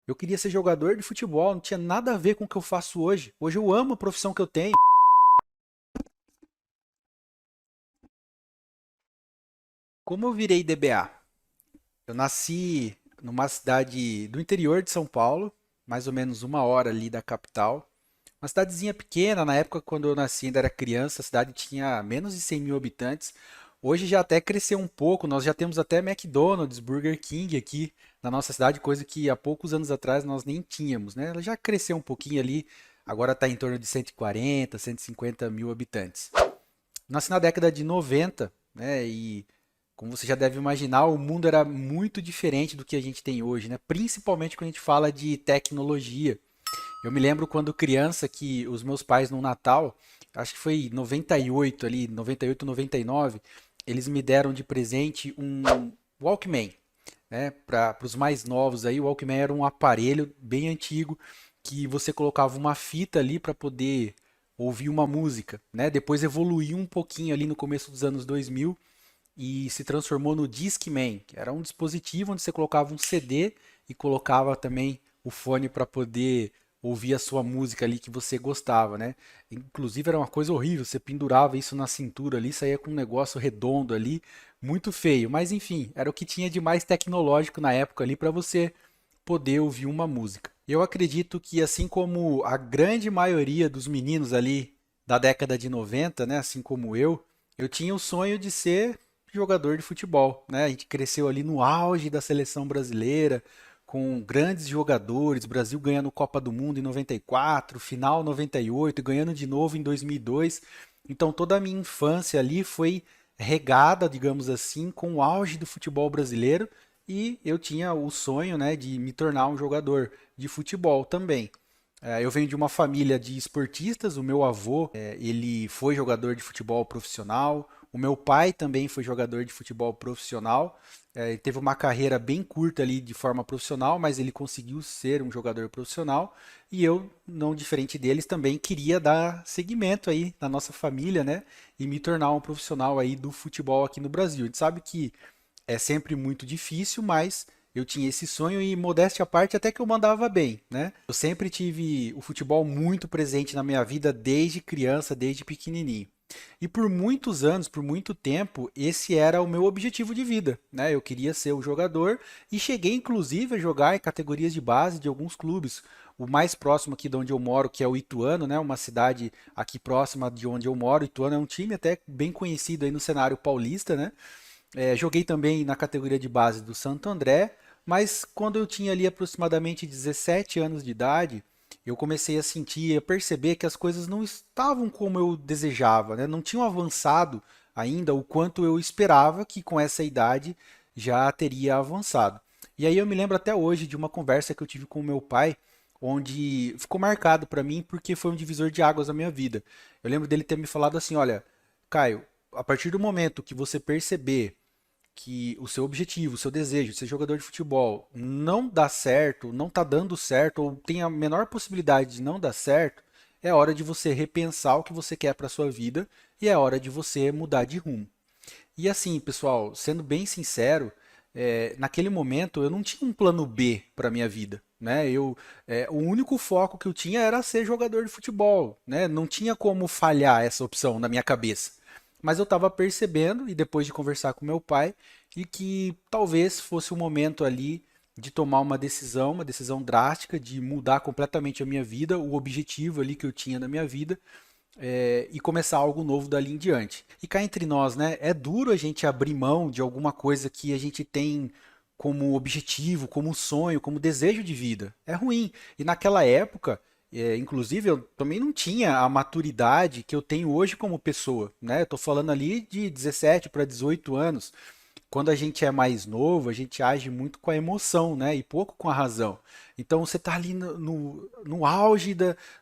Eu queria ser jogador de futebol, não tinha nada a ver com o que eu faço hoje. Hoje eu amo a profissão que eu tenho. Como eu virei DBA? Eu nasci numa cidade do interior de São Paulo, mais ou menos 1 hora ali da capital. Uma cidadezinha pequena, na época quando eu nasci ainda era criança, a cidade tinha menos de 100 mil habitantes. Hoje já até cresceu um pouco, nós já temos até McDonald's, Burger King aqui na nossa cidade, coisa que há poucos anos atrás nós nem tínhamos, né? Ela já cresceu um pouquinho ali, agora está em torno de 140, 150 mil habitantes. Nasci na década de 90, né? E como você já deve imaginar, o mundo era muito diferente do que a gente tem hoje, né? Principalmente quando a gente fala de tecnologia. Eu me lembro quando criança que os meus pais no Natal, acho que foi 98 ali, 98, 99, eles me deram de presente um Walkman, né? Para os mais novos aí, o Walkman era um aparelho bem antigo que você colocava uma fita ali para poder ouvir uma música, né? Depois evoluiu um pouquinho ali no começo dos anos 2000 e se transformou no Discman, que era um dispositivo onde você colocava um CD e colocava também o fone para poder ouvir a sua música ali que você gostava, né? Inclusive era uma coisa horrível, você pendurava isso na cintura ali, saía com um negócio redondo ali, muito feio, mas enfim, era o que tinha de mais tecnológico na época ali para você poder ouvir uma música. Eu acredito que assim como a grande maioria dos meninos ali da década de 90, né, assim como eu tinha o sonho de ser jogador de futebol, né? A gente cresceu ali no auge da seleção brasileira, com grandes jogadores, Brasil ganhando Copa do Mundo em 94, final 98, ganhando de novo em 2002. Então toda a minha infância ali foi regada, digamos assim, com o auge do futebol brasileiro e eu tinha o sonho, né, de me tornar um jogador de futebol também. Eu venho de uma família de esportistas. O meu avô, ele foi jogador de futebol profissional. O meu pai também foi jogador de futebol profissional. Ele teve uma carreira bem curta ali de forma profissional, mas ele conseguiu ser um jogador profissional. E eu, não diferente deles, também queria dar seguimento aí na nossa família, né? E me tornar um profissional aí do futebol aqui no Brasil. A gente sabe que é sempre muito difícil, mas eu tinha esse sonho e, modéstia à parte, até que eu mandava bem, né? Eu sempre tive o futebol muito presente na minha vida desde criança, desde pequenininho. E por muitos anos, por muito tempo, esse era o meu objetivo de vida, né? Eu queria ser o jogador e cheguei inclusive a jogar em categorias de base de alguns clubes. O mais próximo aqui de onde eu moro, que é o Ituano, né? Uma cidade aqui próxima de onde eu moro. O Ituano é um time até bem conhecido aí no cenário paulista, né? Joguei também na categoria de base do Santo André, mas quando eu tinha ali aproximadamente 17 anos de idade, eu comecei a sentir, a perceber que as coisas não estavam como eu desejava, né? Não tinham avançado ainda o quanto eu esperava que com essa idade já teria avançado. E aí eu me lembro até hoje de uma conversa que eu tive com o meu pai, onde ficou marcado para mim porque foi um divisor de águas na minha vida. Eu lembro dele ter me falado assim, olha, Caio, a partir do momento que você perceber que o seu objetivo, o seu desejo de ser jogador de futebol não dá certo, não está dando certo, ou tem a menor possibilidade de não dar certo, é hora de você repensar o que você quer para sua vida e é hora de você mudar de rumo. E assim, pessoal, sendo bem sincero, naquele momento eu não tinha um plano B para minha vida, né? O único foco que eu tinha era ser jogador de futebol, né? Não tinha como falhar essa opção na minha cabeça. Mas eu estava percebendo, e depois de conversar com meu pai, e que talvez fosse o momento ali de tomar uma decisão drástica, de mudar completamente a minha vida, o objetivo ali que eu tinha na minha vida, e começar algo novo dali em diante. E cá entre nós, né? É duro a gente abrir mão de alguma coisa que a gente tem como objetivo, como sonho, como desejo de vida. É ruim. E naquela época, inclusive, eu também não tinha a maturidade que eu tenho hoje como pessoa, né? Eu tô falando ali de 17 para 18 anos. Quando a gente é mais novo, a gente age muito com a emoção, né? E pouco com a razão. Então você está ali no auge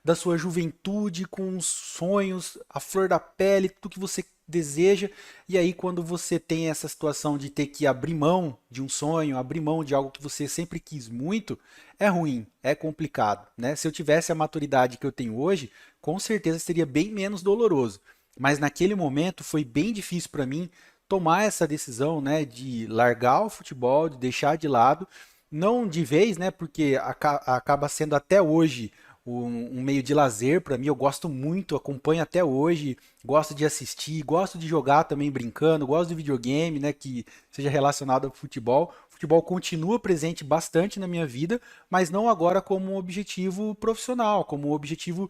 da sua juventude, com os sonhos, a flor da pele, tudo que você deseja. E aí, quando você tem essa situação de ter que abrir mão de um sonho, abrir mão de algo que você sempre quis muito, é ruim, é complicado, né? Se eu tivesse a maturidade que eu tenho hoje, com certeza seria bem menos doloroso. Mas naquele momento foi bem difícil para mim tomar essa decisão, né, de largar o futebol, de deixar de lado, não de vez, né? Porque acaba sendo até hoje um meio de lazer para mim. Eu gosto muito, acompanho até hoje, gosto de assistir, gosto de jogar também brincando, gosto de videogame, né? Que seja relacionado ao futebol. O futebol continua presente bastante na minha vida, mas não agora como um objetivo profissional, como um objetivo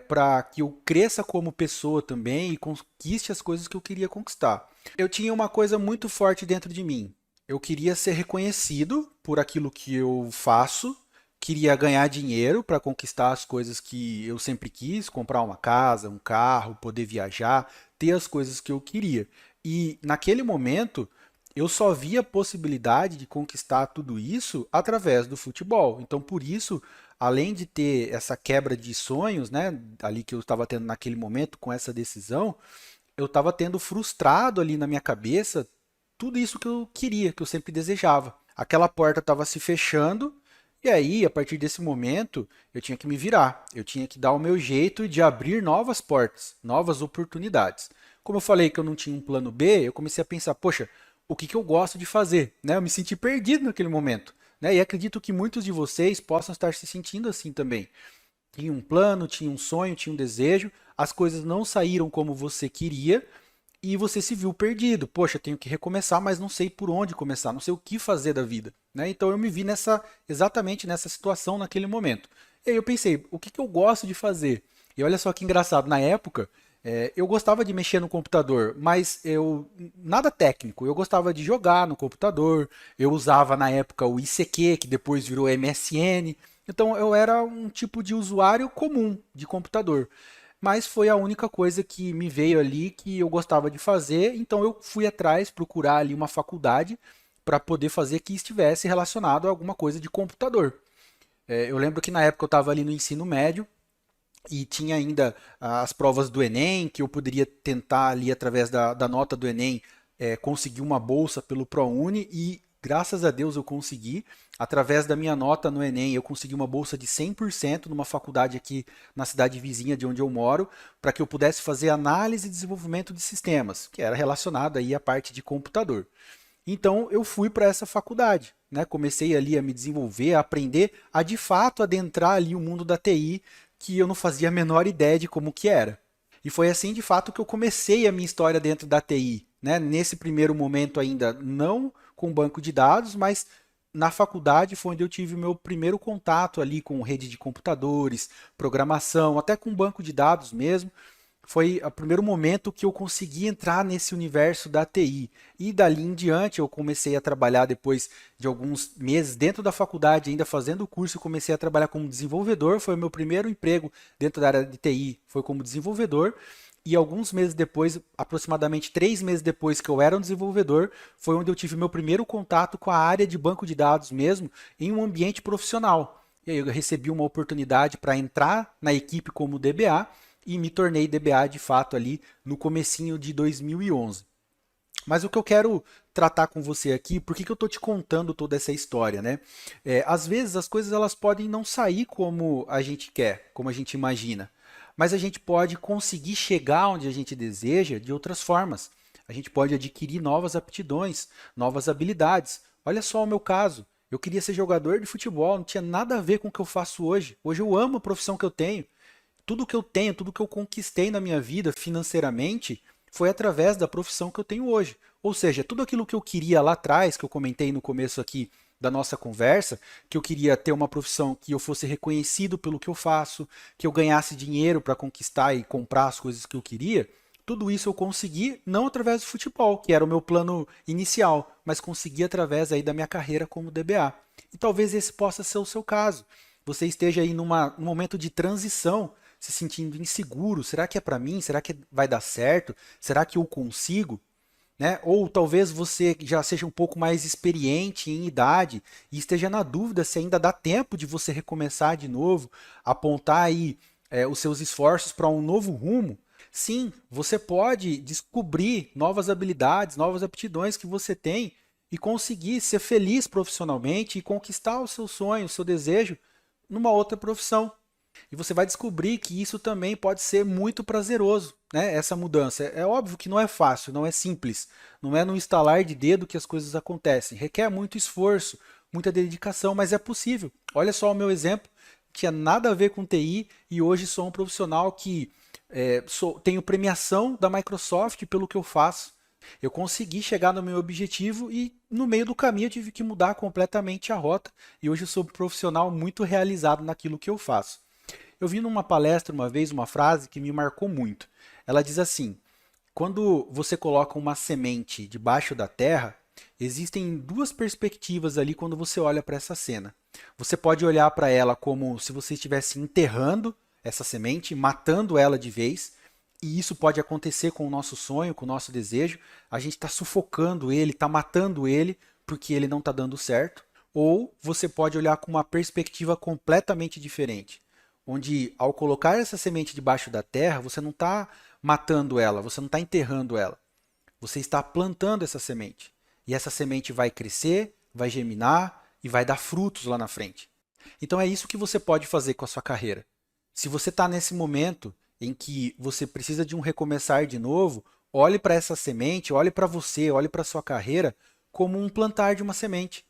para que eu cresça como pessoa também e conquiste as coisas que eu queria conquistar. Eu tinha uma coisa muito forte dentro de mim. Eu queria ser reconhecido por aquilo que eu faço, queria ganhar dinheiro para conquistar as coisas que eu sempre quis, comprar uma casa, um carro, poder viajar, ter as coisas que eu queria. E naquele momento, eu só via a possibilidade de conquistar tudo isso através do futebol. Então, por isso, além de ter essa quebra de sonhos, né, ali que eu estava tendo naquele momento com essa decisão, eu estava tendo frustrado ali na minha cabeça tudo isso que eu queria, que eu sempre desejava. Aquela porta estava se fechando, e aí, a partir desse momento, eu tinha que me virar. Eu tinha que dar o meu jeito de abrir novas portas, novas oportunidades. Como eu falei que eu não tinha um plano B, eu comecei a pensar, poxa, o que eu gosto de fazer? Né? Eu me senti perdido naquele momento. Né? E acredito que muitos de vocês possam estar se sentindo assim também. Tinha um plano, tinha um sonho, tinha um desejo, as coisas não saíram como você queria e você se viu perdido. Poxa, tenho que recomeçar, mas não sei por onde começar, não sei o que fazer da vida, né? Então eu me vi exatamente nessa situação naquele momento. E aí eu pensei, o que eu gosto de fazer? E olha só que engraçado, na época eu gostava de mexer no computador, mas eu nada técnico. Eu gostava de jogar no computador. Eu usava na época o ICQ, que depois virou MSN. Então eu era um tipo de usuário comum de computador. Mas foi a única coisa que me veio ali que eu gostava de fazer, então eu fui atrás procurar ali uma faculdade para poder fazer que estivesse relacionado a alguma coisa de computador. Eu lembro que na época eu estava ali no ensino médio e tinha ainda as provas do Enem, que eu poderia tentar ali através da nota do Enem conseguir uma bolsa pelo ProUni e graças a Deus eu consegui. Através da minha nota no Enem, eu consegui uma bolsa de 100% numa faculdade aqui na cidade vizinha de onde eu moro, para que eu pudesse fazer análise e desenvolvimento de sistemas, que era relacionado aí à parte de computador. Então eu fui para essa faculdade, né? Comecei ali a me desenvolver, a aprender a de fato adentrar ali o mundo da TI, que eu não fazia a menor ideia de como que era. E foi assim de fato que eu comecei a minha história dentro da TI, né? Nesse primeiro momento ainda não com banco de dados, mas na faculdade foi onde eu tive o meu primeiro contato ali com rede de computadores, programação, até com banco de dados mesmo. Foi o primeiro momento que eu consegui entrar nesse universo da TI. E dali em diante eu comecei a trabalhar depois de alguns meses dentro da faculdade, ainda fazendo o curso, eu comecei a trabalhar como desenvolvedor. Foi o meu primeiro emprego dentro da área de TI, foi como desenvolvedor. E alguns meses depois, aproximadamente 3 meses depois que eu era um desenvolvedor, foi onde eu tive meu primeiro contato com a área de banco de dados mesmo, em um ambiente profissional. E aí eu recebi uma oportunidade para entrar na equipe como DBA e me tornei DBA de fato ali no comecinho de 2011. Mas o que eu quero tratar com você aqui, por que eu estou te contando toda essa história, né? Às vezes as coisas elas podem não sair como a gente quer, como a gente imagina, mas a gente pode conseguir chegar onde a gente deseja de outras formas. A gente pode adquirir novas aptidões, novas habilidades. Olha só o meu caso. Eu queria ser jogador de futebol, não tinha nada a ver com o que eu faço hoje. Hoje eu amo a profissão que eu tenho. Tudo que eu tenho, tudo que eu conquistei na minha vida financeiramente foi através da profissão que eu tenho hoje. Ou seja, tudo aquilo que eu queria lá atrás, que eu comentei no começo aqui da nossa conversa, que eu queria ter uma profissão que eu fosse reconhecido pelo que eu faço, que eu ganhasse dinheiro para conquistar e comprar as coisas que eu queria, tudo isso eu consegui não através do futebol, que era o meu plano inicial, mas consegui através aí da minha carreira como DBA. E talvez esse possa ser o seu caso. Você esteja aí num momento de transição se sentindo inseguro, será que é para mim? Será que vai dar certo? Será que eu consigo? Né? Ou talvez você já seja um pouco mais experiente em idade e esteja na dúvida se ainda dá tempo de você recomeçar de novo, apontar aí os seus esforços para um novo rumo. Sim, você pode descobrir novas habilidades, novas aptidões que você tem e conseguir ser feliz profissionalmente e conquistar o seu sonho, o seu desejo numa outra profissão. E você vai descobrir que isso também pode ser muito prazeroso, né? Essa mudança. É óbvio que não é fácil, não é simples. Não é no estalar de dedo que as coisas acontecem. Requer muito esforço, muita dedicação, mas é possível. Olha só o meu exemplo, tinha nada a ver com TI e hoje sou um profissional que tenho premiação da Microsoft pelo que eu faço. Eu consegui chegar no meu objetivo e no meio do caminho eu tive que mudar completamente a rota e hoje eu sou um profissional muito realizado naquilo que eu faço. Eu vi numa palestra uma vez uma frase que me marcou muito. Ela diz assim: quando você coloca uma semente debaixo da terra, existem duas perspectivas ali quando você olha para essa cena. Você pode olhar para ela como se você estivesse enterrando essa semente, matando ela de vez, e isso pode acontecer com o nosso sonho, com o nosso desejo. A gente está sufocando ele, está matando ele, porque ele não está dando certo. Ou você pode olhar com uma perspectiva completamente diferente, onde ao colocar essa semente debaixo da terra, você não está matando ela, você não está enterrando ela. Você está plantando essa semente. E essa semente vai crescer, vai germinar e vai dar frutos lá na frente. Então é isso que você pode fazer com a sua carreira. Se você está nesse momento em que você precisa de um recomeçar de novo, olhe para essa semente, olhe para você, olhe para a sua carreira como um plantar de uma semente,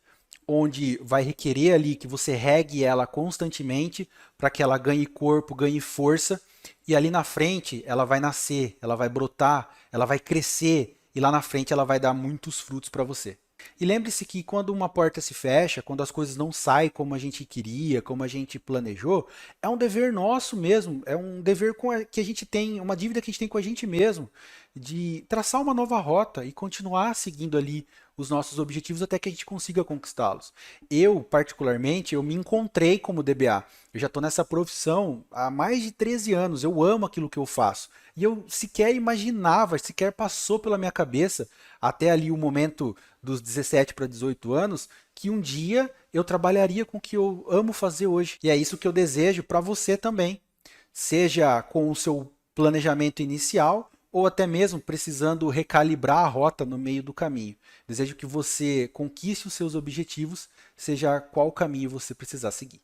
onde vai requerer ali que você regue ela constantemente para que ela ganhe corpo, ganhe força, e ali na frente ela vai nascer, ela vai brotar, ela vai crescer, e lá na frente ela vai dar muitos frutos para você. E lembre-se que quando uma porta se fecha, quando as coisas não saem como a gente queria, como a gente planejou, é um dever nosso mesmo, é um dever que a gente tem, uma dívida que a gente tem com a gente mesmo, de traçar uma nova rota e continuar seguindo ali os nossos objetivos até que a gente consiga conquistá-los. Eu, particularmente, eu me encontrei como DBA. Eu já estou nessa profissão há mais de 13 anos, eu amo aquilo que eu faço. E eu sequer imaginava, sequer passou pela minha cabeça, até ali o momento dos 17 para 18 anos, que um dia eu trabalharia com o que eu amo fazer hoje. E é isso que eu desejo para você também. Seja com o seu planejamento inicial ou até mesmo precisando recalibrar a rota no meio do caminho. Desejo que você conquiste os seus objetivos, seja qual caminho você precisar seguir.